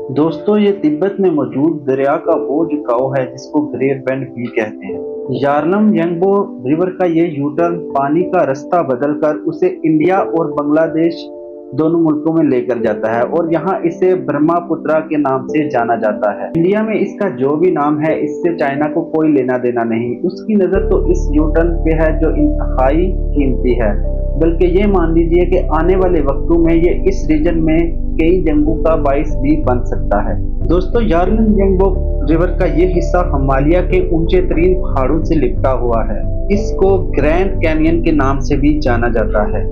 दोस्तों ये तिब्बत में मौजूद दरिया का वो झुकाव है जिसको ग्रेट बेंड भी कहते हैं। यार्लम यंगबो रिवर का ये यू टर्न पानी का रास्ता बदलकर उसे इंडिया और बांग्लादेश दोनों मुल्कों में लेकर जाता है और यहाँ इसे ब्रह्मपुत्रा के नाम से जाना जाता है। इंडिया में इसका जो भी नाम है इससे चाइना को कोई लेना देना नहीं। उसकी नजर तो इस यू टर्न पे है जो इंतहाई कीमती है, बल्कि ये मान लीजिए कि आने वाले वक्तों में ये इस रीजन में कई जंगों का बाइस भी बन सकता है। दोस्तों यार्लम यंगबो रिवर का ये हिस्सा हिमालय के ऊंचे तरीन पहाड़ों से लिपटा हुआ है। इसको ग्रैंड कैनियन के नाम से भी जाना जाता है।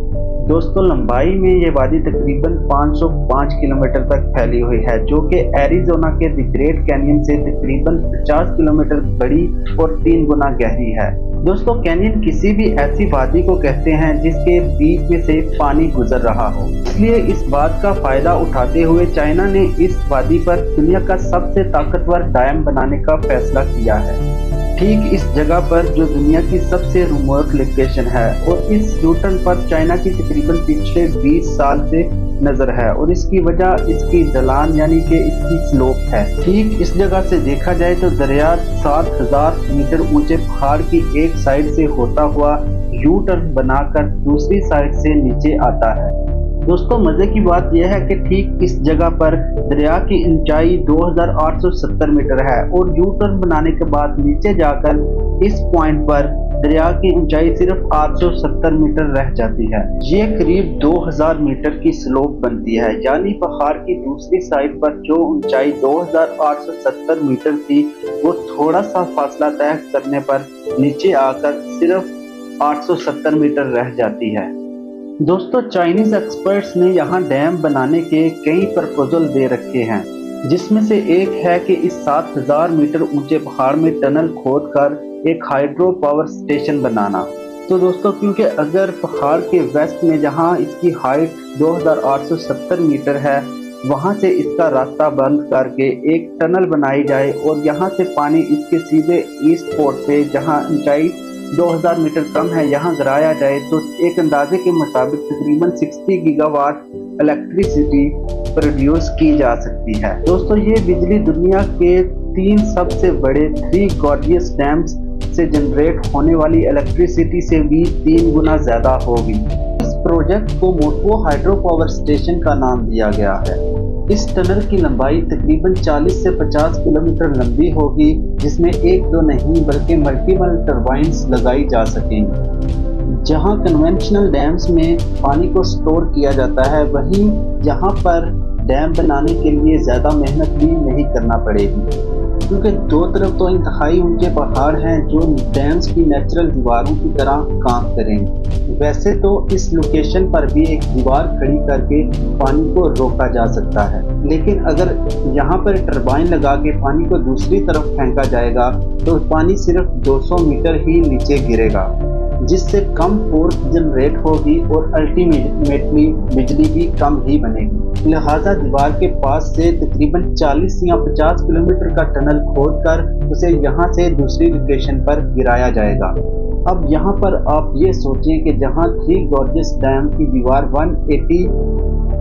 दोस्तों लंबाई में ये वादी तकरीबन 505 किलोमीटर तक फैली हुई है, जो कि एरिज़ोना के द ग्रेट कैनियन से तकरीबन 50 किलोमीटर बड़ी और 3 गुना गहरी है। दोस्तों कैनियन किसी भी ऐसी वादी को कहते हैं जिसके बीच में से पानी गुजर रहा हो, इसलिए इस बात का फायदा उठाते हुए चाइना ने इस वादी पर दुनिया का सबसे ताकतवर डैम बनाने का फैसला किया है, ठीक इस जगह पर जो दुनिया की सबसे रिमोट लोकेशन है। और इस यूटर्न पर चाइना की तकरीबन पिछले 20 साल से नजर है और इसकी वजह इसकी ढलान यानी कि इसकी स्लोप है। ठीक इस जगह से देखा जाए तो दरिया 7000 मीटर ऊंचे पहाड़ की एक साइड से होता हुआ यू टर्न बनाकर दूसरी साइड से नीचे आता है। दोस्तों मजे की बात यह है कि ठीक इस जगह पर दरिया की ऊंचाई 2870 मीटर है और यू टर्न बनाने के बाद नीचे जाकर इस पॉइंट पर दरिया की ऊंचाई सिर्फ 870 मीटर रह जाती है। ये करीब 2000 मीटर की स्लोप बनती है, यानी पहाड़ की दूसरी साइड पर जो ऊंचाई 2870 मीटर थी वो थोड़ा सा फासला तय करने पर नीचे आकर सिर्फ 870 मीटर रह जाती है। दोस्तों चाइनीज एक्सपर्ट्स ने यहाँ डैम बनाने के कई प्रपोजल दे रखे हैं, जिसमें से एक है कि इस 7000 मीटर ऊंचे पहाड़ में टनल खोदकर एक हाइड्रो पावर स्टेशन बनाना। तो दोस्तों क्योंकि अगर पहाड़ के वेस्ट में जहाँ इसकी हाइट 2870 मीटर है वहां से इसका रास्ता बंद करके एक टनल बनाई जाए और यहाँ से पानी इसके सीधे ईस्ट पोर्ट पे जहाँ ऊंचाई 2000 मीटर कम है यहाँ गिराया जाए तो एक अंदाजे के मुताबिक तकरीबन 60 गीगावाट इलेक्ट्रिसिटी प्रोड्यूस की जा सकती है। दोस्तों ये बिजली दुनिया के 3 सबसे बड़े 3 गॉर्जियस डैम्स से जनरेट होने वाली इलेक्ट्रिसिटी से भी 3 गुना ज्यादा होगी। इस प्रोजेक्ट को मोटो हाइड्रो पावर स्टेशन का नाम दिया गया है। इस टनल की लंबाई तकरीबन 40 से 50 किलोमीटर लंबी होगी, जिसमें एक दो नहीं बल्कि मल्टीपल टरबाइन्स लगाई जा सकेंगी। जहां कन्वेंशनल डैम्स में पानी को स्टोर किया जाता है, वहीं यहाँ पर डैम बनाने के लिए ज़्यादा मेहनत भी नहीं करना पड़ेगी, क्योंकि दो तरफ तो इंतहाई ऊंचे पहाड़ हैं जो डैम्स की नेचुरल दीवारों की तरह काम करेंगे। वैसे तो इस लोकेशन पर भी एक दीवार खड़ी करके पानी को रोका जा सकता है, लेकिन अगर यहाँ पर टरबाइन लगा के पानी को दूसरी तरफ फेंका जाएगा तो पानी सिर्फ 200 मीटर ही नीचे गिरेगा, जिससे कम फोर्स जनरेट होगी और अल्टीमेटली बिजली भी कम ही बनेगी। लिहाजा दीवार के पास से तकरीबन 40 या 50 किलोमीटर का टनल खोदकर उसे यहाँ से दूसरी लोकेशन पर गिराया जाएगा। अब यहाँ पर आप ये सोचें कि जहाँ 3 गॉर्जियस डैम की दीवार 180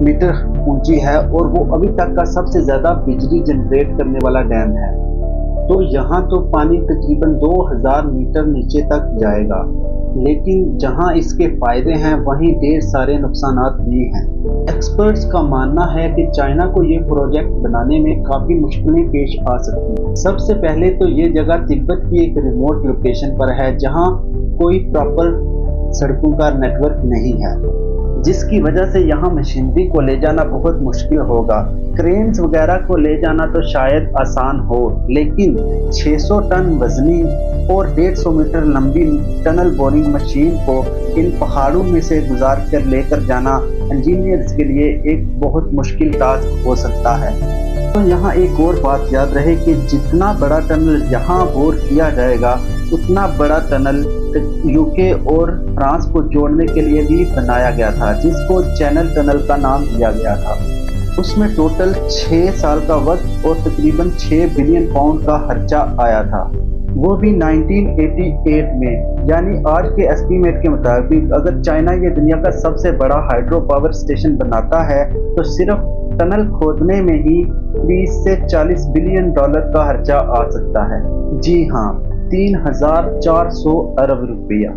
मीटर ऊंची है और वो अभी तक का सबसे ज्यादा बिजली जनरेट करने वाला डैम है, तो यहाँ तो पानी तकरीबन 2000 मीटर नीचे तक जाएगा। लेकिन जहाँ इसके फायदे हैं वहीं ढेर सारे नुकसानात भी हैं। एक्सपर्ट्स का मानना है कि चाइना को ये प्रोजेक्ट बनाने में काफ़ी मुश्किलें पेश आ सकती हैं। सबसे पहले तो ये जगह तिब्बत की एक रिमोट लोकेशन पर है जहाँ कोई प्रॉपर सड़कों का नेटवर्क नहीं है, जिसकी वजह से यहाँ मशीनरी को ले जाना बहुत मुश्किल होगा। क्रेन्स वगैरह को ले जाना तो शायद आसान हो, लेकिन 600 टन वजनी और 150 मीटर लंबी टनल बोरिंग मशीन को इन पहाड़ों में से गुजार कर लेकर जाना इंजीनियर्स के लिए एक बहुत मुश्किल टास्क हो सकता है। तो यहाँ एक और बात याद रहे कि जितना बड़ा टनल यहाँ बोर किया जाएगा उतना बड़ा टनल यूके और फ्रांस को जोड़ने के लिए भी बनाया गया था, जिसको चैनल टनल का नाम दिया गया था। उसमें टोटल 6 साल का वक्त और तकरीबन 6 बिलियन पाउंड का खर्चा आया था, वो भी 1988 में। यानी आज के एस्टीमेट के मुताबिक अगर चाइना ये दुनिया का सबसे बड़ा हाइड्रो पावर स्टेशन बनाता है तो सिर्फ टनल खोदने में ही 20 से 40 बिलियन डॉलर का खर्चा आ सकता है। जी हाँ, 3,400 अरब रुपया।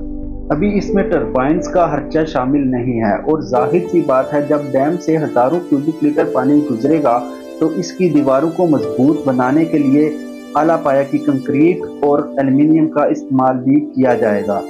अभी इसमें टरबाइन्स का खर्चा शामिल नहीं है और जाहिर सी बात है, जब डैम से हजारों क्यूबिक लीटर पानी गुजरेगा तो इसकी दीवारों को मजबूत बनाने के लिए आला पाया की कंक्रीट और एल्युमिनियम का इस्तेमाल भी किया जाएगा।